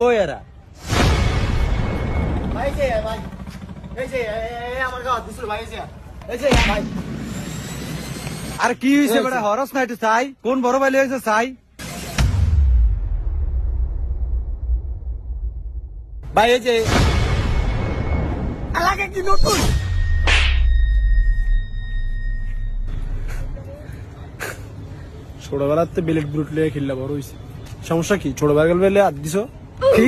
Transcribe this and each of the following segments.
কই এরা? ভাই যে ভাই এই যে আমার গাওয়া দিছিল ভাই এই যে ভাই আর কি হইছে বেটা? হরস না একটু চাই, কোন বড় ভাই লইছে চাই? ভাই এই যে এলাকা কি নতুন ছোটবেলাতে বিলেট ব্রুট লিয়ে খেললা বড় হইছে। সমস্যা কি? ছোটবেলা বেলে হাত দিছো কি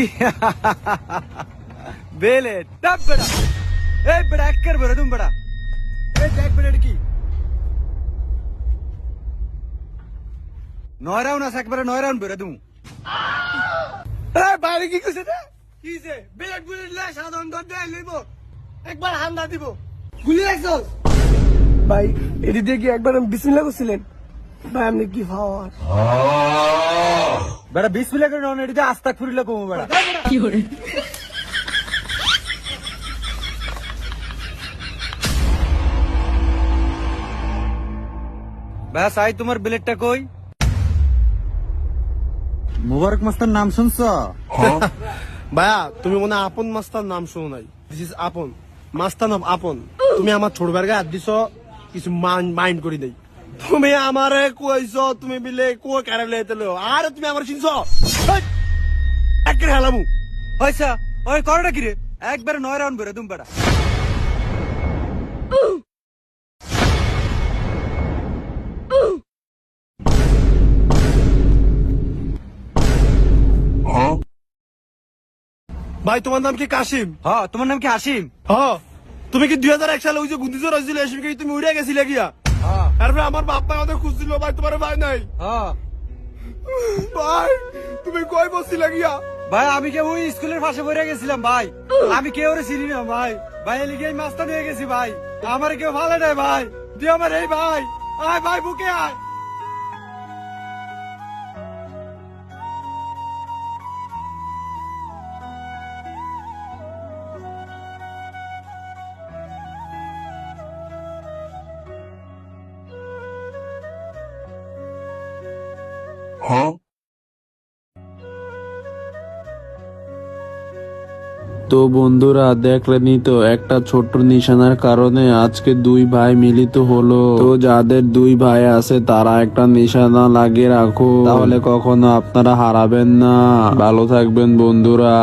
বেলে টাপ বেটা, এই বেটা এক্কের বেরে তুমি বেটা, এই দেখ বিলেট কি নয় রাউন্ড আছে, একবারে 9 রাউন্ড বেরে তুমি। বাইরে কি কইছে রে? কি যে বিলেট বুলেট লে সাধারণ দর দেয় লইব, একবার হামলা দিব, গুলি রাখছস ভাই? এটি দিয়ে কি একবার বিসমিল্লাহ করছিলেন ভাই? আপনি কি পাওয়ার বেটা 20 মিনিট করে নন এডিতে আস্তাক ফুরিলে কমু বেটা। কি করে? বেটা চাই তোমার বিলেটটা কই? মুবারক মাস্টার নাম শুনছ? ভাইয়া তুমি মনে হয় আপন মাস্টার নাম শুনো নাই। দিস ইজ আপন মাস্টার নাম আপন। তুমি আমার ছোট ভাইয়ের গায়ে হাত দিছ, কিছু মাইন্ড করি নাই। তুমি আমারে কইছো তুমি বিলে কো কারালে তেলো, আর তুমি আমার চিনছো একের হেলামু। হইছা ওই করোটা কি রে? একবারে 9 রাউন্ড বেরে তুমি বেটা। ভাই তোমার নাম কি কাশিম? হ্যাঁ তোমার নাম কি হাসিম? হ তুমি কি 2001 সালে ওই যে গুন্দিজোর হয়েছিল এসে কি তুমি উড়ে গেছিলে গিয়া? হ্যাঁ তারপরে আমার বাপ্পা আমাদের খুঁজছিল ভাই, তোমার ভাই নাই হ্যাঁ ভাই। তুমি কই বসছিলে গিয়া? ভাই আমি কে ওই স্কুলের পাশে বইরে গেছিলাম ভাই, আমি কেউ চিনি না ভাই। ভাই এলিগে এই মাছটা নিয়ে গেছি ভাই, আমার কেউ ভালো নাই ভাই, তুই আমার এই ভাই, আয় ভাই বুকে আয়। তো বন্ধুরা দেখলেনি তো, একটা ছোট্ট নিশানার কারণে আজকে দুই ভাই মিলিত হলো। তো যাদের দুই ভাই আছে তারা একটা নিশানা লাগিয়ে রাখো, তাহলে কখনো আপনারা হারাবেন না। ভালো থাকবেন বন্ধুরা।